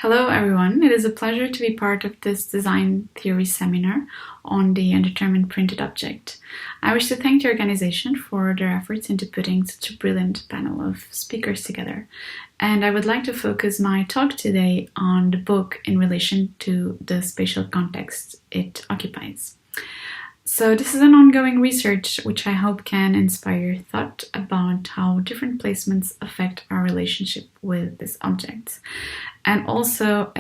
Hello everyone, it is a pleasure to be part of this design theory seminar on the undetermined printed object. I wish to thank the organization for their efforts into putting such a brilliant panel of speakers together. And I would like to focus my talk today on the book in relation to the spatial context it occupies. So this is an ongoing research which I hope can inspire thought about how different placements affect our relationship with these objects, and also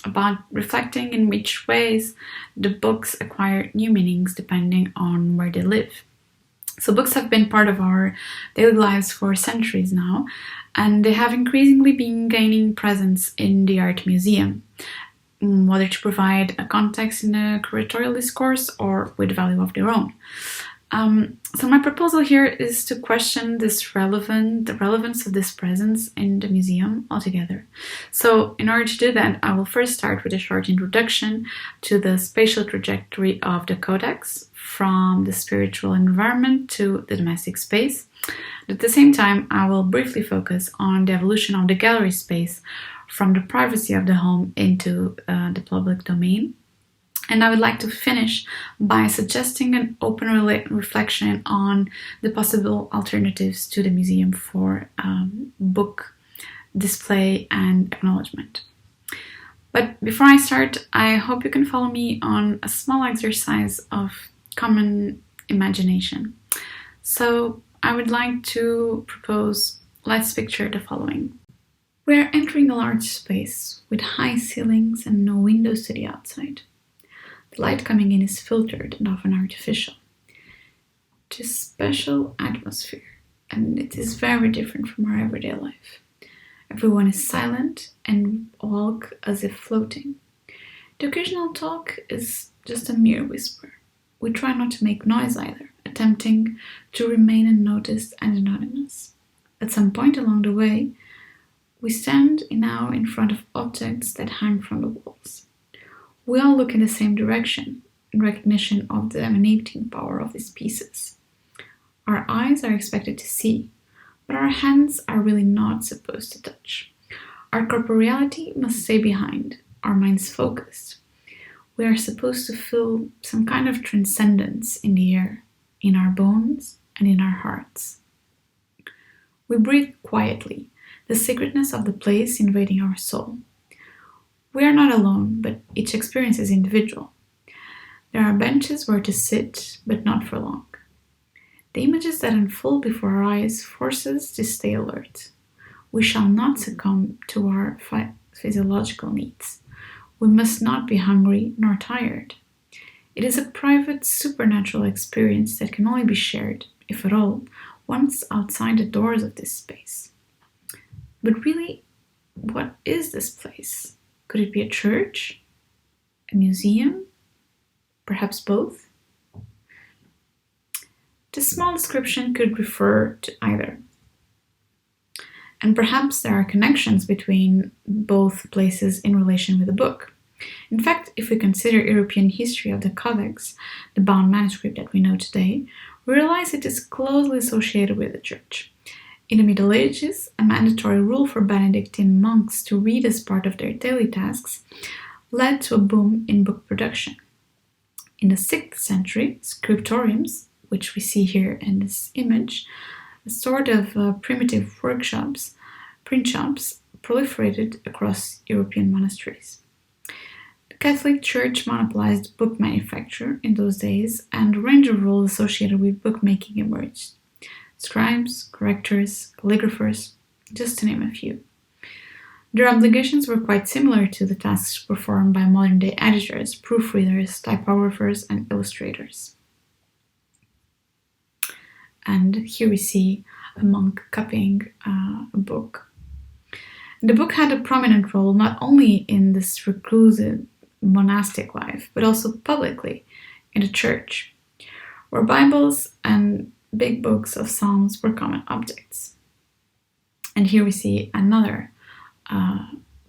about reflecting in which ways the books acquire new meanings depending on where they live. So books have been part of our daily lives for centuries now, and they have increasingly been gaining presence in the art museum, whether to provide a context in a curatorial discourse or with value of their own. So my proposal here is to question the relevance of this presence in the museum altogether. So in order to do that, I will first start with a short introduction to the spatial trajectory of the codex from the spiritual environment to the domestic space. At the same time, I will briefly focus on the evolution of the gallery space from the privacy of the home into the public domain. And I would like to finish by suggesting an open reflection on the possible alternatives to the museum for book display and acknowledgement. But before I start, I hope you can follow me on a small exercise of common imagination. So I would like to propose, let's picture the following. We are entering a large space with high ceilings and no windows to the outside. The light coming in is filtered and often artificial. It is a special atmosphere, and it is very different from our everyday life. Everyone is silent and walk as if floating. The occasional talk is just a mere whisper. We try not to make noise either, attempting to remain unnoticed and anonymous. At some point along the way, we stand now in front of objects that hang from the walls. We all look in the same direction in recognition of the emanating power of these pieces. Our eyes are expected to see, but our hands are really not supposed to touch. Our corporeality must stay behind, our minds focused. We are supposed to feel some kind of transcendence in the air, in our bones and in our hearts. We breathe quietly, the sacredness of the place invading our soul. We are not alone, but each experience is individual. There are benches where to sit, but not for long. The images that unfold before our eyes force us to stay alert. We shall not succumb to our physiological needs. We must not be hungry nor tired. It is a private, supernatural experience that can only be shared, if at all, once outside the doors of this space. But really, what is this place? Could it be a church? A museum? Perhaps both? This small description could refer to either. And perhaps there are connections between both places in relation with the book. In fact, if we consider European history of the Codex, the bound manuscript that we know today, we realize it is closely associated with the church. In the Middle Ages, a mandatory rule for Benedictine monks to read as part of their daily tasks led to a boom in book production. In the 6th century, scriptoriums, which we see here in this image, a sort of primitive workshops, print shops, proliferated across European monasteries. The Catholic Church monopolized book manufacture in those days, and a range of roles associated with bookmaking emerged. Scribes, correctors, calligraphers, just to name a few. Their obligations were quite similar to the tasks performed by modern-day editors, proofreaders, typographers, and illustrators. And here we see a monk copying a book. The book had a prominent role not only in this reclusive monastic life, but also publicly in the church, where Bibles and big books of Psalms were common objects. And here we see another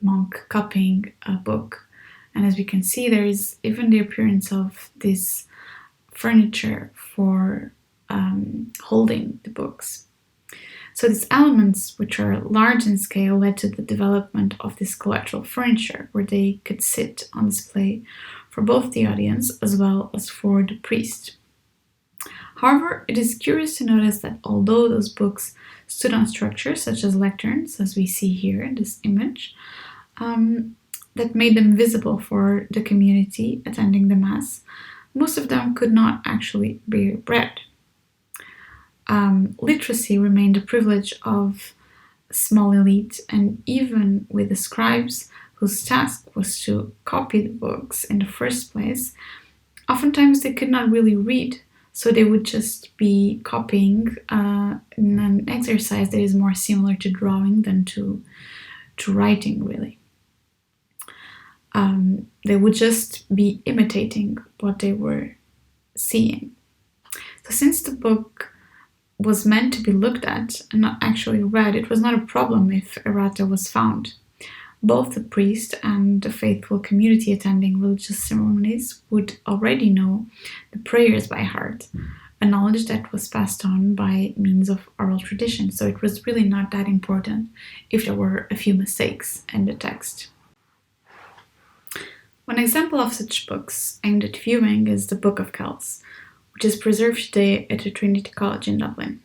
monk copying a book. And as we can see, there is even the appearance of this furniture for holding the books. So these elements, which are large in scale, led to the development of this collateral furniture, where they could sit on display for both the audience as well as for the priest. However, it is curious to notice that although those books stood on structures such as lecterns, as we see here in this image, that made them visible for the community attending the Mass, most of them could not actually be read. Literacy remained a privilege of a small elite, and even with the scribes, whose task was to copy the books in the first place, oftentimes they could not really read, so they would just be copying in an exercise that is more similar to drawing than to writing, really. They would just be imitating what they were seeing. So since the book was meant to be looked at and not actually read, it was not a problem if errata was found. Both the priest and the faithful community attending religious ceremonies would already know the prayers by heart, a knowledge that was passed on by means of oral tradition, so it was really not that important if there were a few mistakes in the text. One example of such books aimed at viewing is the Book of Kells, which is preserved today at the Trinity College in Dublin.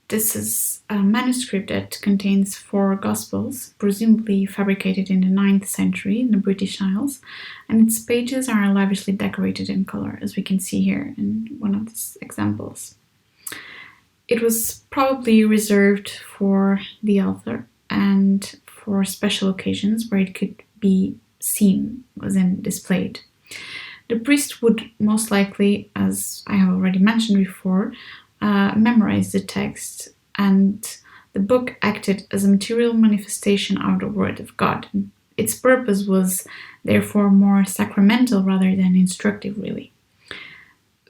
This is a manuscript that contains 4 Gospels, presumably fabricated in the 9th century in the British Isles, and its pages are lavishly decorated in color, as we can see here in one of these examples. It was probably reserved for the author and for special occasions where it could be seen, as in displayed. The priest would most likely, as I have already mentioned before, memorize the text, and the book acted as a material manifestation of the Word of God. Its purpose was therefore more sacramental rather than instructive, really.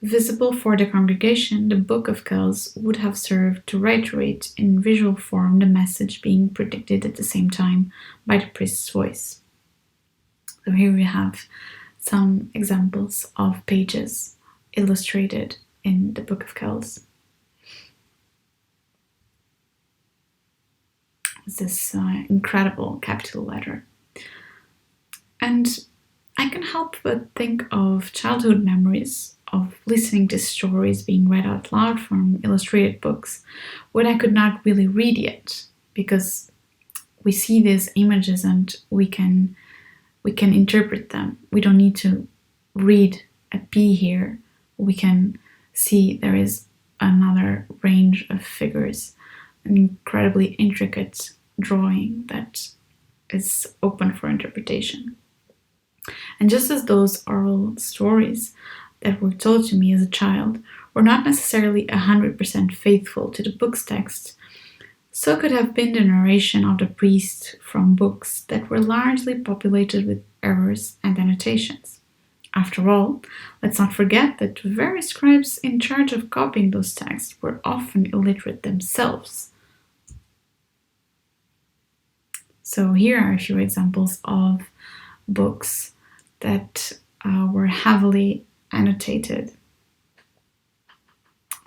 Visible for the congregation, the Book of Kells would have served to reiterate in visual form the message being predicted at the same time by the priest's voice. So here we have some examples of pages illustrated in the Book of Kells. This incredible capital letter. And I can help but think of childhood memories of listening to stories being read out loud from illustrated books when I could not really read yet, because we see these images and we can interpret them. We don't need to read a P here. We can see there is another range of figures, an incredibly intricate drawing that is open for interpretation. And just as those oral stories that were told to me as a child were not necessarily 100% faithful to the book's text, so could have been the narration of the priest from books that were largely populated with errors and annotations. After all, let's not forget that the very scribes in charge of copying those texts were often illiterate themselves. So here are a few examples of books that were heavily annotated.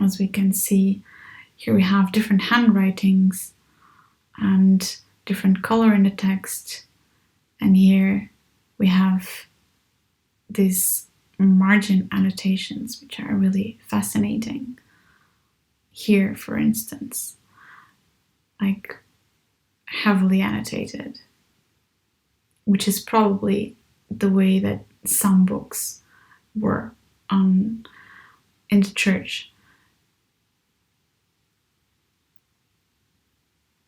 As we can see, here we have different handwritings and different color in the text. And here we have these margin annotations, which are really fascinating. Here, for instance, like heavily annotated, which is probably the way that some books were in the church.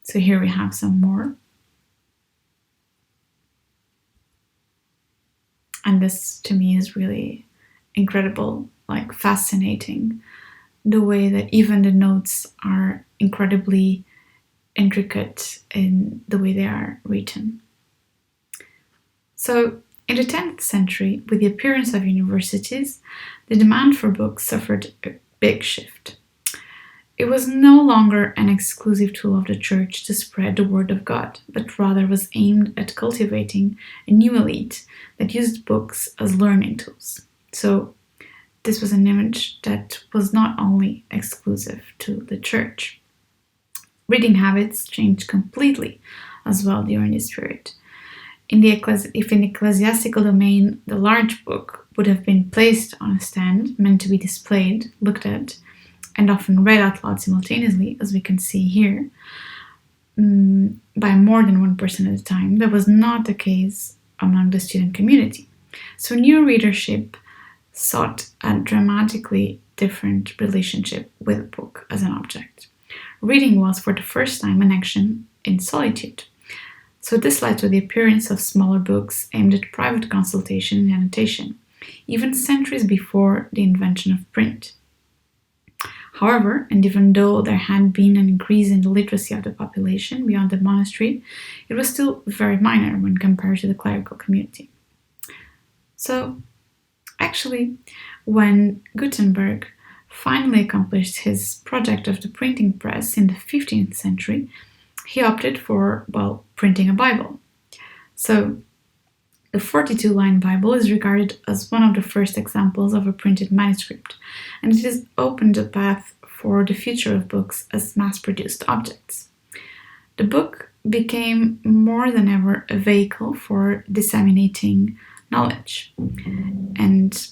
So here we have some more. And this to me is really incredible, like fascinating, the way that even the notes are incredibly intricate in the way they are written. So in the 10th century, with the appearance of universities, the demand for books suffered a big shift. It was no longer an exclusive tool of the church to spread the word of God, but rather was aimed at cultivating a new elite that used books as learning tools. So this was an image that was not only exclusive to the church. Reading habits changed completely as well during this period. If in the ecclesiastical domain, the large book would have been placed on a stand, meant to be displayed, looked at, and often read out loud simultaneously, as we can see here, by more than one person at a time, that was not the case among the student community. So new readership sought a dramatically different relationship with a book as an object. Reading was, for the first time, an action in solitude. So this led to the appearance of smaller books aimed at private consultation and annotation, even centuries before the invention of print. However, and even though there had been an increase in the literacy of the population beyond the monastery, it was still very minor when compared to the clerical community. So, actually, when Gutenberg finally accomplished his project of the printing press in the 15th century, he opted for, printing a Bible. So, the 42-line Bible is regarded as one of the first examples of a printed manuscript, and it has opened a path for the future of books as mass-produced objects. The book became more than ever a vehicle for disseminating knowledge. And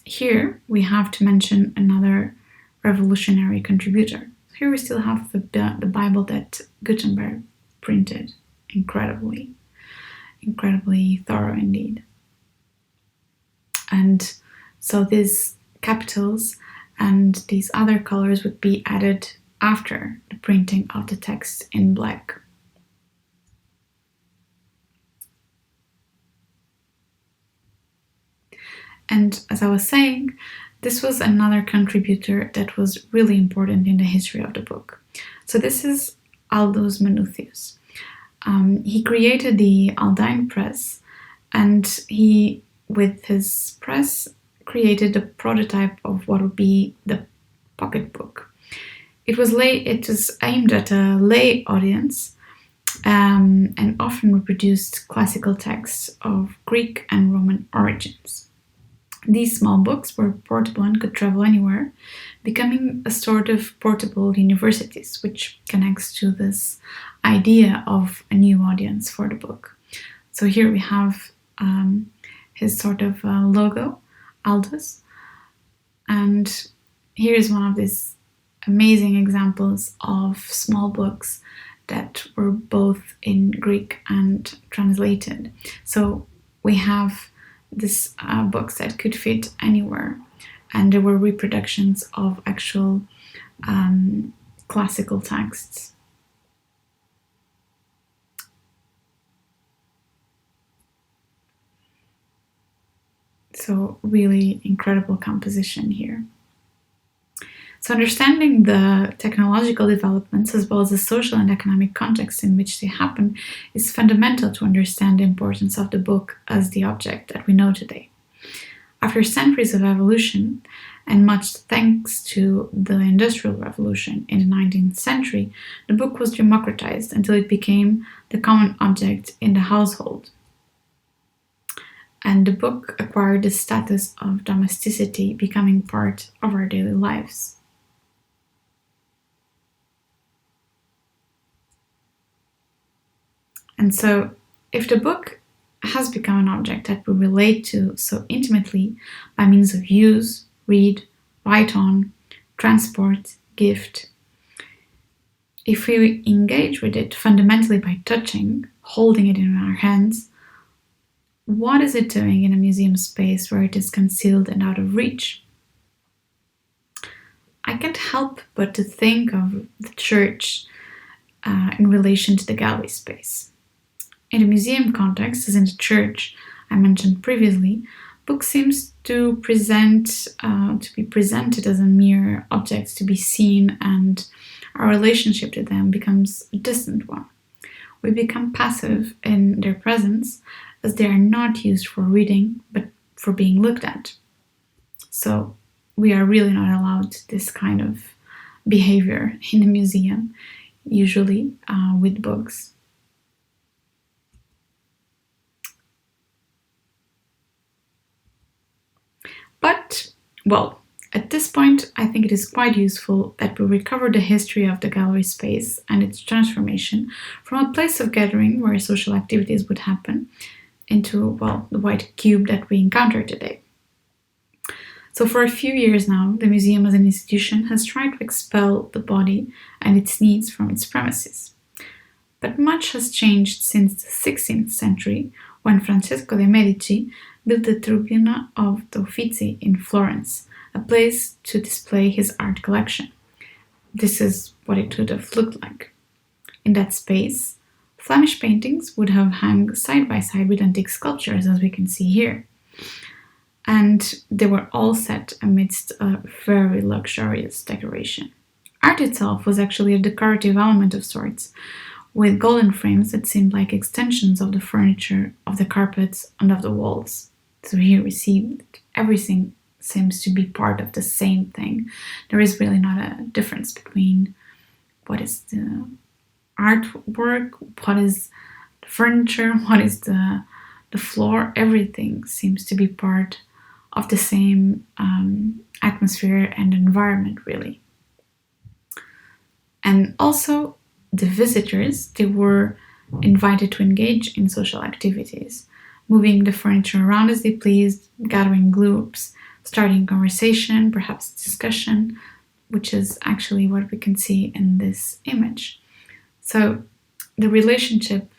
here we have to mention another revolutionary contributor. Here we still have the Bible that Gutenberg printed. Incredibly thorough indeed. And so these capitals and these other colors would be added after the printing of the text in black. And as I was saying, this was another contributor that was really important in the history of the book. So this is Aldus Manutius. He created the Aldine Press, and he, with his press, created a prototype of what would be the pocketbook. It was aimed at a lay audience, and often reproduced classical texts of Greek and Roman origins. These small books were portable and could travel anywhere, becoming a sort of portable universities, which connects to this idea of a new audience for the book. So here we have his sort of logo, Aldus, and here is one of these amazing examples of small books that were both in Greek and translated. So we have this books that could fit anywhere, and there were reproductions of actual classical texts. So really incredible composition here. So understanding the technological developments as well as the social and economic context in which they happen is fundamental to understand the importance of the book as the object that we know today. After centuries of evolution, and much thanks to the Industrial Revolution in the 19th century, the book was democratized until it became the common object in the household. And the book acquired the status of domesticity, becoming part of our daily lives. And so, if the book has become an object that we relate to so intimately by means of use, read, write on, transport, gift, if we engage with it fundamentally by touching, holding it in our hands, what is it doing in a museum space where it is concealed and out of reach? I can't help but to think of the church in relation to the gallery space. In the museum context, as in the church I mentioned previously, book seems to be presented as a mere object to be seen, and our relationship to them becomes a distant one. We become passive in their presence, as they are not used for reading, but for being looked at. So we are really not allowed this kind of behavior in a museum, usually with books. But, At this point, I think it is quite useful that we recover the history of the gallery space and its transformation from a place of gathering where social activities would happen into, well, the white cube that we encounter today. So for a few years now, the museum as an institution has tried to expel the body and its needs from its premises. But much has changed since the 16th century, when Francesco de' Medici built the Tribuna of the Uffizi in Florence, a place to display his art collection. This is what it would have looked like. In that space, Flemish paintings would have hung side by side with antique sculptures, as we can see here. And they were all set amidst a very luxurious decoration. Art itself was actually a decorative element of sorts, with golden frames that seemed like extensions of the furniture, of the carpets, and of the walls. So here we see that everything seems to be part of the same thing. There is really not a difference between what is the artwork, what is the furniture, what is the floor. Everything seems to be part of the same atmosphere and environment, really. And also, the visitors, they were invited to engage in social activities, moving the furniture around as they pleased, gathering groups, starting conversation, perhaps discussion, which is actually what we can see in this image. So the relationship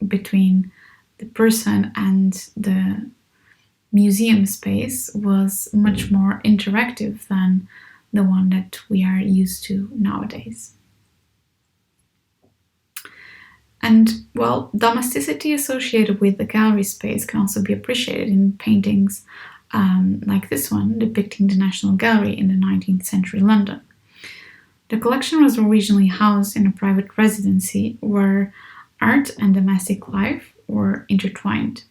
between the person and the museum space was much more interactive than the one that we are used to nowadays. And, well, domesticity associated with the gallery space can also be appreciated in paintings like this one, depicting the National Gallery in the 19th century London. The collection was originally housed in a private residency where art and domestic life were intertwined.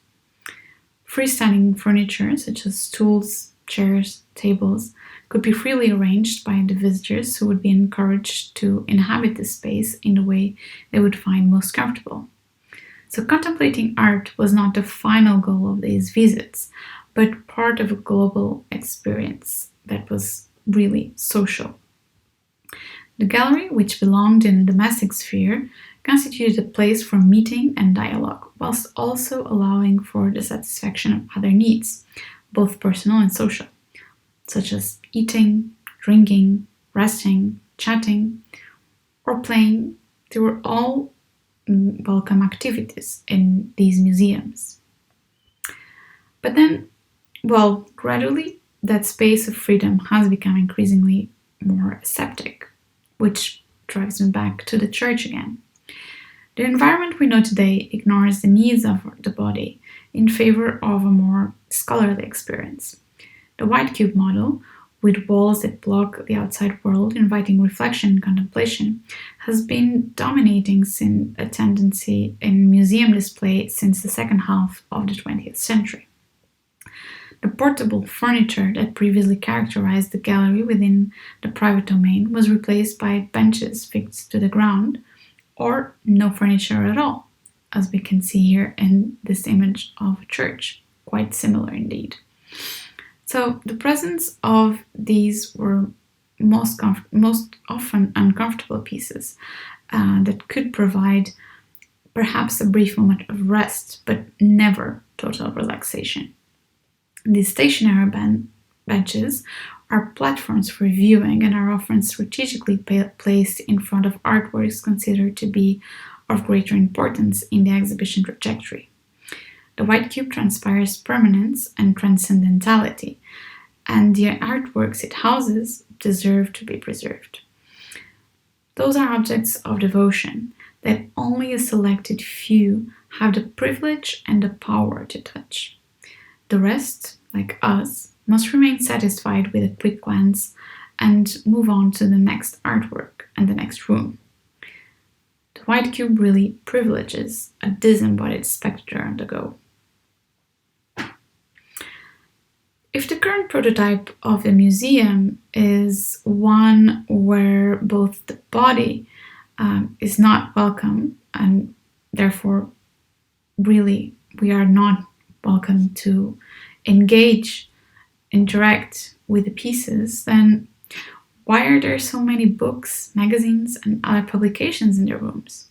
Freestanding furniture, such as stools, chairs, tables, could be freely arranged by the visitors, who would be encouraged to inhabit the space in the way they would find most comfortable. So contemplating art was not the final goal of these visits, but part of a global experience that was really social. The gallery, which belonged in the domestic sphere, constituted a place for meeting and dialogue, whilst also allowing for the satisfaction of other needs, both personal and social, such as eating, drinking, resting, chatting, or playing. They were all welcome activities in these museums. But then, well, gradually, that space of freedom has become increasingly more aseptic, which drives me back to the church again. The environment we know today ignores the needs of the body in favor of a more scholarly experience. The white cube model, with walls that block the outside world, inviting reflection and contemplation, has been dominating a tendency in museum display since the second half of the 20th century. The portable furniture that previously characterized the gallery within the private domain was replaced by benches fixed to the ground, or no furniture at all, as we can see here in this image of a church, quite similar indeed. So the presence of these were most often uncomfortable pieces that could provide perhaps a brief moment of rest, but never total relaxation. These stationary benches are platforms for viewing and are often strategically placed in front of artworks considered to be of greater importance in the exhibition trajectory. The white cube transpires permanence and transcendentality, and the artworks it houses deserve to be preserved. Those are objects of devotion that only a selected few have the privilege and the power to touch. The rest, like us, must remain satisfied with a quick glance and move on to the next artwork and the next room. The white cube really privileges a disembodied spectator on the go. If the current prototype of the museum is one where both the body is not welcome, and therefore really we are not welcome to engage interact with the pieces, then why are there so many books, magazines, and other publications in their rooms?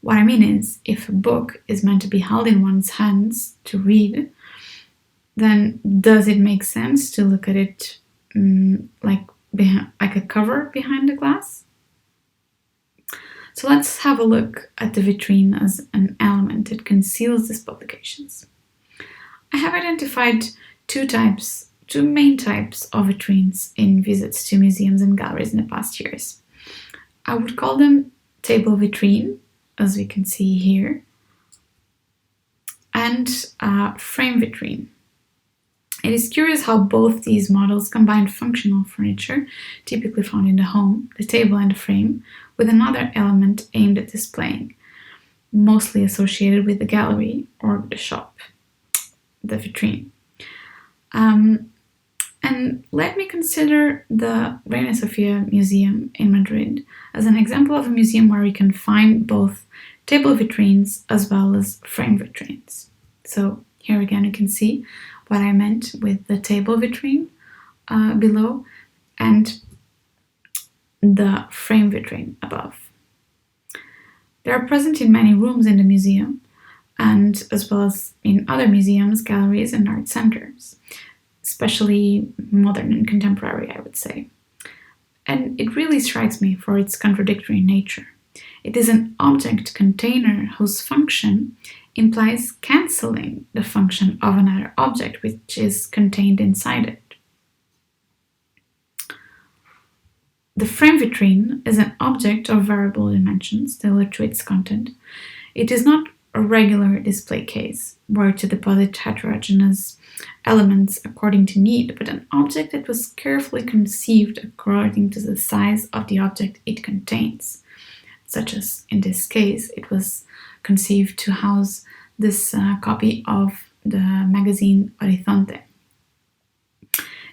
What I mean is, if a book is meant to be held in one's hands to read, then does it make sense to look at it like a cover behind the glass? So let's have a look at the vitrine as an element that conceals these publications. I have identified two main types of vitrines in visits to museums and galleries in the past years. I would call them table vitrine, as we can see here, and frame vitrine. It is curious how both these models combine functional furniture, typically found in the home, the table and the frame, with another element aimed at displaying, mostly associated with the gallery or the shop, the vitrine. And let me consider the Reina Sofia Museum in Madrid as an example of a museum where we can find both table vitrines as well as frame vitrines. So here again you can see what I meant with the table vitrine below and the frame vitrine above. They are present in many rooms in the museum, and as well as in other museums, galleries, and art centers, especially modern and contemporary, I would say. And it really strikes me for its contradictory nature. It is an object container whose function implies cancelling the function of another object which is contained inside it. The frame vitrine is an object of variable dimensions tailored to its content. It is not a regular display case where to deposit heterogeneous elements according to need, but an object that was carefully conceived according to the size of the object it contains, such as in this case it was conceived to house this copy of the magazine Horizonte.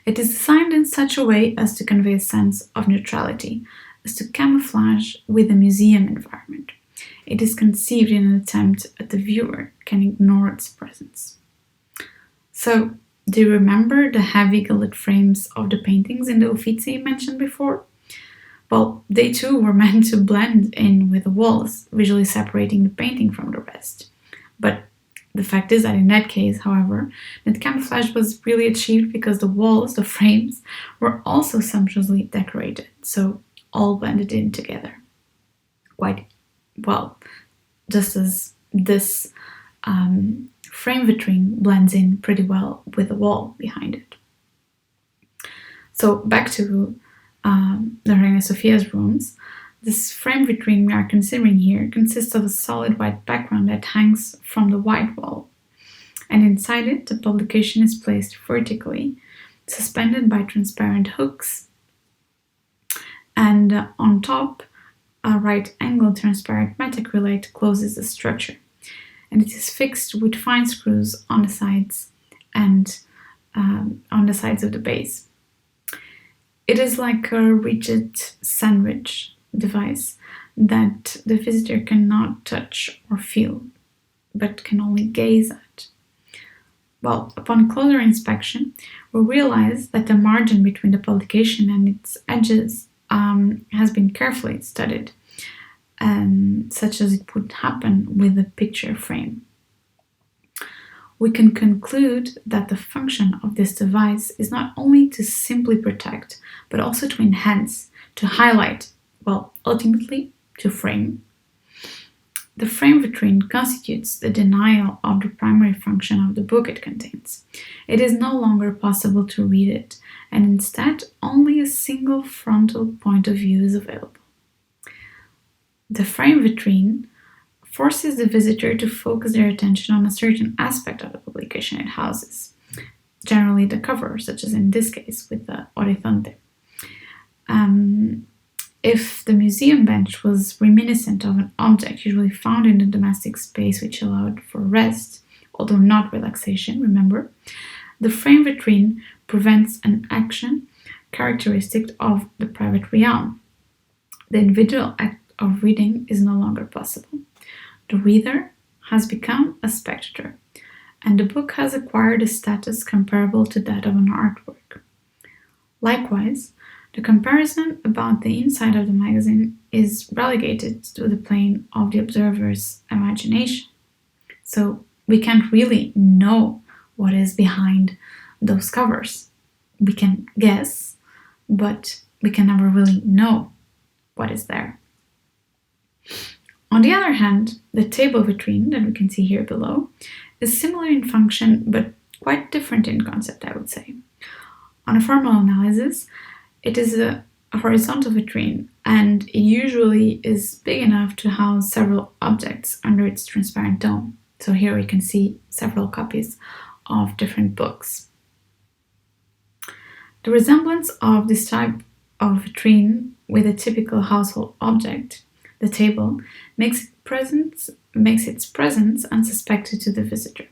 It is designed in such a way as to convey a sense of neutrality, as to camouflage with the museum environment. It is conceived in an attempt at the viewer can ignore its presence. So, do you remember the heavy gilded frames of the paintings in the Uffizi mentioned before? Well, they too were meant to blend in with the walls, visually separating the painting from the rest. But the fact is that in that case, however, that camouflage was really achieved because the walls, the frames, were also sumptuously decorated, so all blended in together. Quite well, just as this frame vitrine blends in pretty well with the wall behind it. So back to the Reina Sofia's rooms. This frame vitrine we are considering here consists of a solid white background that hangs from the white wall, and inside it the publication is placed vertically, suspended by transparent hooks, and on top a right-angled transparent metacrylate closes the structure, and it is fixed with fine screws on the sides and on the sides of the base. It is like a rigid sandwich device that the visitor cannot touch or feel, but can only gaze at. Well, upon closer inspection, we realize that the margin between the publication and its edges has been carefully studied, such as it would happen with a picture frame. We can conclude that the function of this device is not only to simply protect, but also to enhance, to highlight, well, ultimately, to frame. The frame vitrine constitutes the denial of the primary function of the book it contains. It is no longer possible to read it, and instead only a single frontal point of view is available. The frame vitrine forces the visitor to focus their attention on a certain aspect of the publication it houses, generally the cover, such as in this case with the Horizonte. If the museum bench was reminiscent of an object usually found in the domestic space which allowed for rest, although not relaxation, remember, the frame vitrine prevents an action characteristic of the private realm. The individual act of reading is no longer possible. The reader has become a spectator, and the book has acquired a status comparable to that of an artwork. Likewise, the comparison about the inside of the magazine is relegated to the plane of the observer's imagination. So we can't really know what is behind those covers. We can guess, but we can never really know what is there. On the other hand, the table vitrine that we can see here below is similar in function but quite different in concept, I would say. On a formal analysis, it is a horizontal vitrine, and it usually is big enough to house several objects under its transparent dome. So here we can see several copies of different books. The resemblance of this type of vitrine with a typical household object, the table, makes its presence unsuspected to the visitor.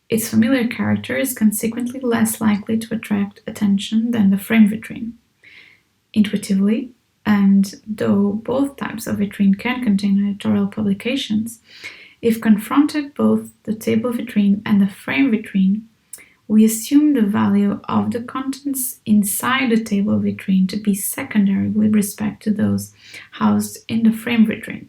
Its familiar character is consequently less likely to attract attention than the frame vitrine. Intuitively, and though both types of vitrine can contain editorial publications, if confronted both the table vitrine and the frame vitrine, we assume the value of the contents inside the table vitrine to be secondary with respect to those housed in the frame vitrine.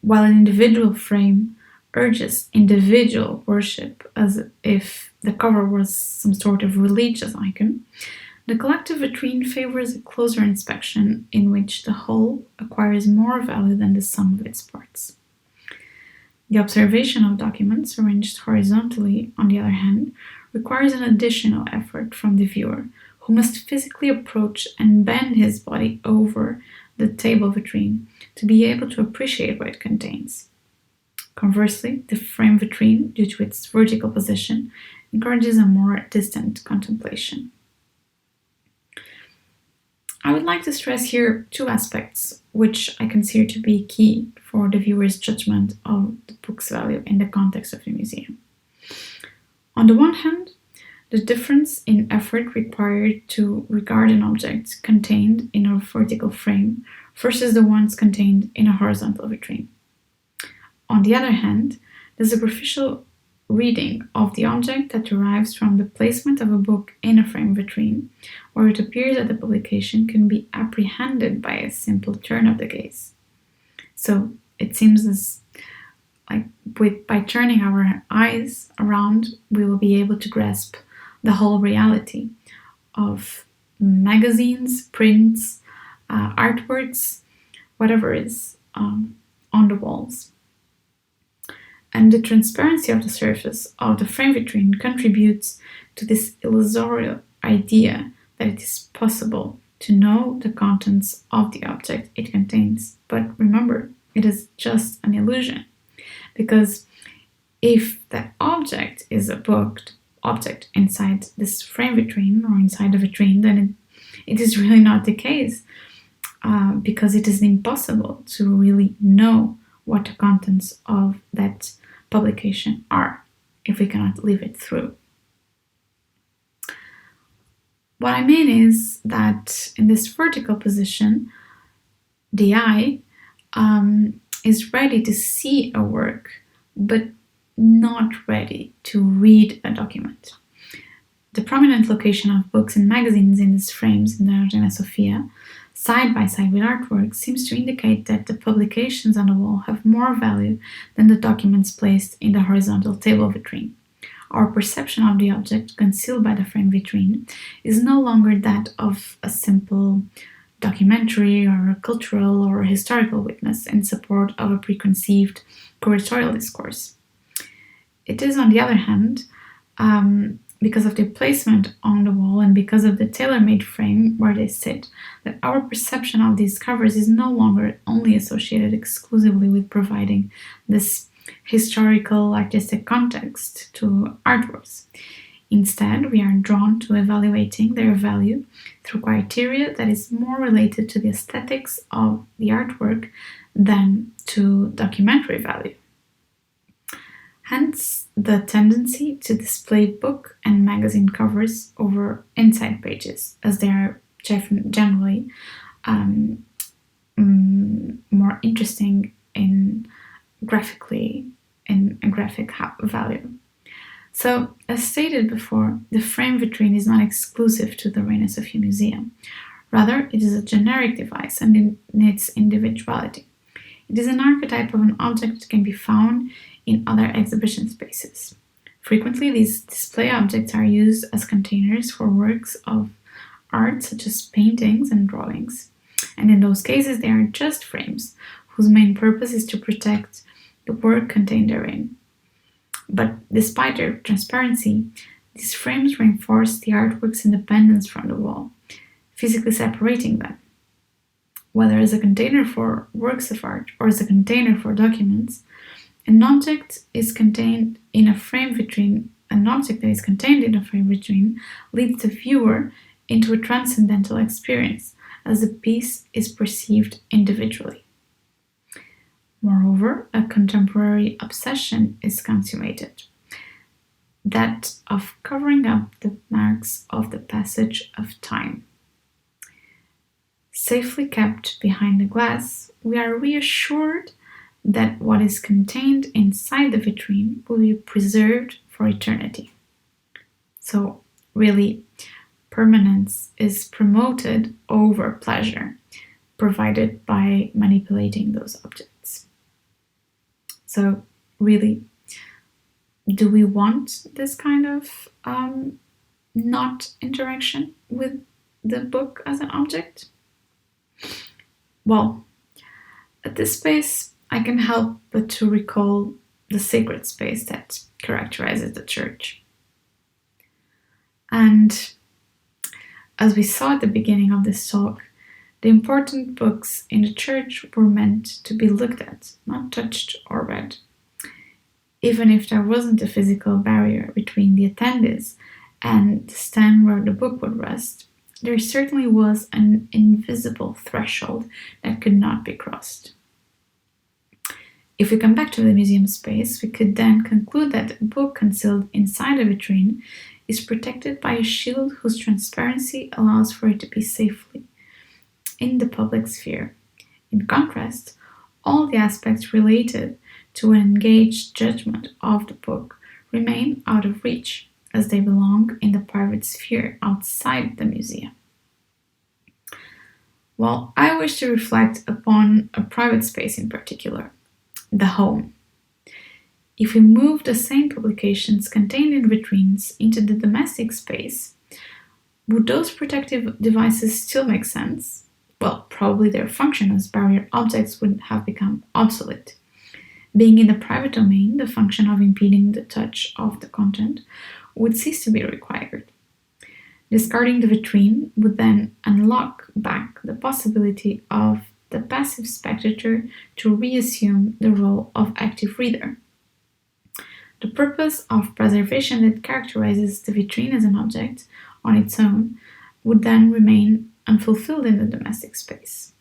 While an individual frame urges individual worship as if the cover was some sort of religious icon, the collective vitrine favors a closer inspection in which the whole acquires more value than the sum of its parts. The observation of documents arranged horizontally, on the other hand, requires an additional effort from the viewer, who must physically approach and bend his body over the table vitrine to be able to appreciate what it contains. Conversely, the frame vitrine, due to its vertical position, encourages a more distant contemplation. I would like to stress here two aspects which I consider to be key for the viewer's judgment of the book's value in the context of the museum. On the one hand, the difference in effort required to regard an object contained in a vertical frame versus the ones contained in a horizontal vitrine. On the other hand, the superficial reading of the object that derives from the placement of a book in a frame vitrine, where it appears that the publication can be apprehended by a simple turn of the gaze. So it seems as by turning our eyes around, we will be able to grasp the whole reality of magazines, prints, artworks, whatever is on the walls. And the transparency of the surface of the frame vitrine contributes to this illusory idea that it is possible to know the contents of the object it contains. But remember, it is just an illusion. Because if the object is a booked object inside this frame vitrine or inside the vitrine, then it is really not the case. Because it is impossible to really know what the contents of that publication are if we cannot live it through. What I mean is that in this vertical position, the eye is ready to see a work, but not ready to read a document. The prominent location of books and magazines in these frames in the Reina Sofia, side by side with artwork, seems to indicate that the publications on the wall have more value than the documents placed in the horizontal table vitrine. Our perception of the object concealed by the frame vitrine is no longer that of a simple documentary or a cultural or a historical witness in support of a preconceived curatorial discourse. It is, on the other hand, because of their placement on the wall and because of the tailor-made frame where they sit, that our perception of these covers is no longer only associated exclusively with providing this historical artistic context to artworks. Instead, we are drawn to evaluating their value through criteria that is more related to the aesthetics of the artwork than to documentary value. Hence, the tendency to display book and magazine covers over inside pages, as they are generally more interesting graphically in a graphic value. So, as stated before, the frame vitrine is not exclusive to the Reina Sofia Museum. Rather, it is a generic device and in its individuality. It is an archetype of an object that can be found in other exhibition spaces. Frequently, these display objects are used as containers for works of art such as paintings and drawings. And in those cases, they are just frames whose main purpose is to protect the work contained therein. But despite their transparency, these frames reinforce the artwork's independence from the wall, physically separating them. Whether as a container for works of art or as a container for documents, an object that is contained in a frame vitrine leads the viewer into a transcendental experience as the piece is perceived individually. Moreover, a contemporary obsession is consummated, that of covering up the marks of the passage of time. Safely kept behind the glass, we are reassured that what is contained inside the vitrine will be preserved for eternity. So, really, permanence is promoted over pleasure, provided by manipulating those objects. So, really, do we want this kind of not interaction with the book as an object? Well, at this space, I can help but to recall the sacred space that characterizes the church. And as we saw at the beginning of this talk, the important books in the church were meant to be looked at, not touched or read. Even if there wasn't a physical barrier between the attendees and the stand where the book would rest, there certainly was an invisible threshold that could not be crossed. If we come back to the museum space, we could then conclude that a book concealed inside a vitrine is protected by a shield whose transparency allows for it to be safely in the public sphere. In contrast, all the aspects related to an engaged judgment of the book remain out of reach, as they belong in the private sphere outside the museum. Well, I wish to reflect upon a private space in particular, the home. If we move the same publications contained in vitrines into the domestic space, would those protective devices still make sense? Well, probably their function as barrier objects would have become obsolete. Being in the private domain, the function of impeding the touch of the content would cease to be required. Discarding the vitrine would then unlock back the possibility of the passive spectator to reassume the role of active reader. The purpose of preservation that characterizes the vitrine as an object on its own would then remain unfulfilled in the domestic space.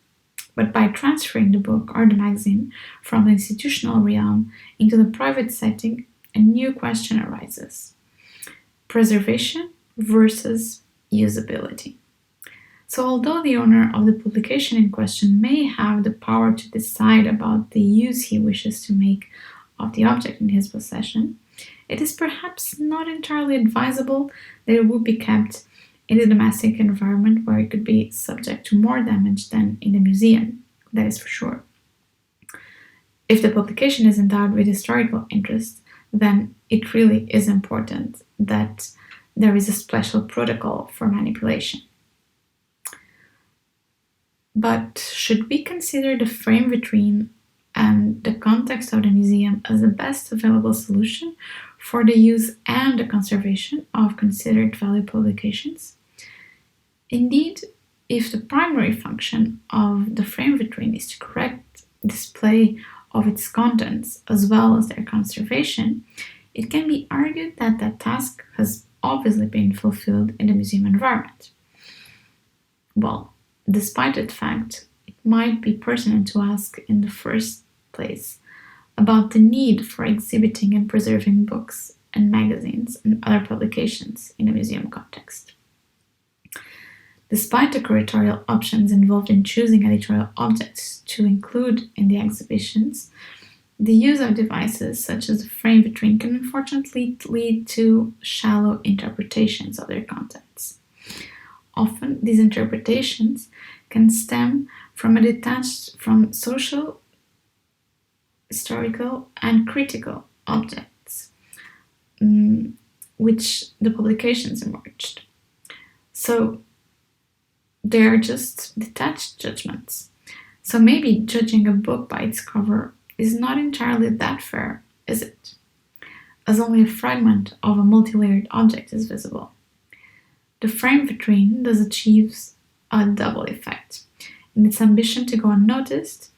But by transferring the book or the magazine from the institutional realm into the private setting, a new question arises: preservation versus usability. So although the owner of the publication in question may have the power to decide about the use he wishes to make of the object in his possession, it is perhaps not entirely advisable that it would be kept in the domestic environment where it could be subject to more damage than in the museum, that is for sure. If the publication is endowed with historical interest, then it really is important that there is a special protocol for manipulation. But should we consider the frame vitrine and the context of the museum as the best available solution for the use and the conservation of considered value publications? Indeed, if the primary function of the frame vitrine is to correct display of its contents as well as their conservation, it can be argued that that task has obviously been fulfilled in the museum environment. Well, despite that fact, it might be pertinent to ask in the first place about the need for exhibiting and preserving books and magazines and other publications in a museum context. Despite the curatorial options involved in choosing editorial objects to include in the exhibitions, The use of devices such as the frame vitrine can unfortunately lead to shallow interpretations of their contents. Often, these interpretations can stem from a detached from social, historical, and critical objects, which the publications emerged. So, they are just detached judgments. So maybe judging a book by its cover is not entirely that fair, is it? As only a fragment of a multi-layered object is visible. The frame vitrine thus achieves a double effect. In its ambition to go unnoticed,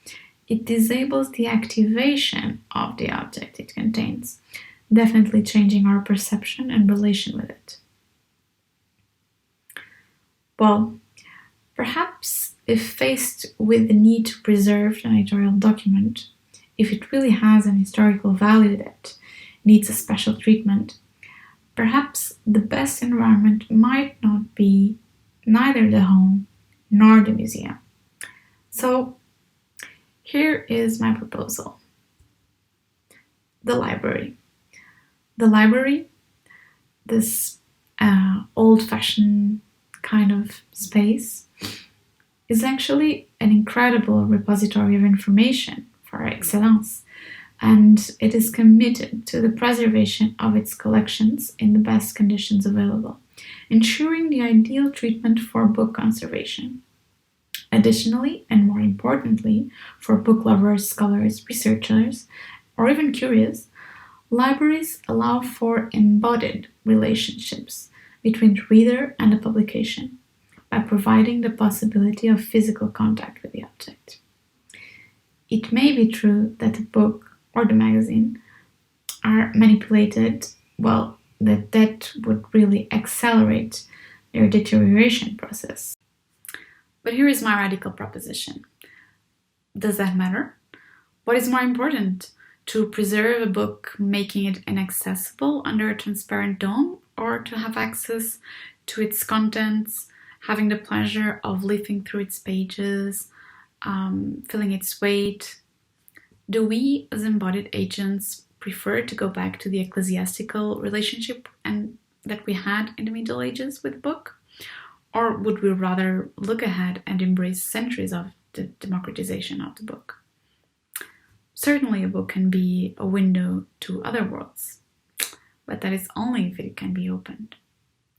it disables the activation of the object it contains, definitely changing our perception and relation with it. Well, perhaps if faced with the need to preserve an editorial document, if it really has an historical value that needs a special treatment, perhaps the best environment might not be neither the home nor the museum. So here is my proposal. The library. The library, this old-fashioned kind of space, is actually an incredible repository of information par excellence, and it is committed to the preservation of its collections in the best conditions available, ensuring the ideal treatment for book conservation. Additionally, and more importantly, for book lovers, scholars, researchers, or even curious, libraries allow for embodied relationships between the reader and the publication by providing the possibility of physical contact with the object. It may be true that the book or the magazine are manipulated, well, that would really accelerate their deterioration process. But here is my radical proposition. Does that matter? What is more important? To preserve a book, making it inaccessible under a transparent dome, or to have access to its contents, having the pleasure of leafing through its pages, feeling its weight? Do we, as embodied agents, prefer to go back to the ecclesiastical relationship that we had in the Middle Ages with the book? Or would we rather look ahead and embrace centuries of the democratization of the book? Certainly a book can be a window to other worlds, but that is only if it can be opened.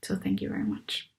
So thank you very much.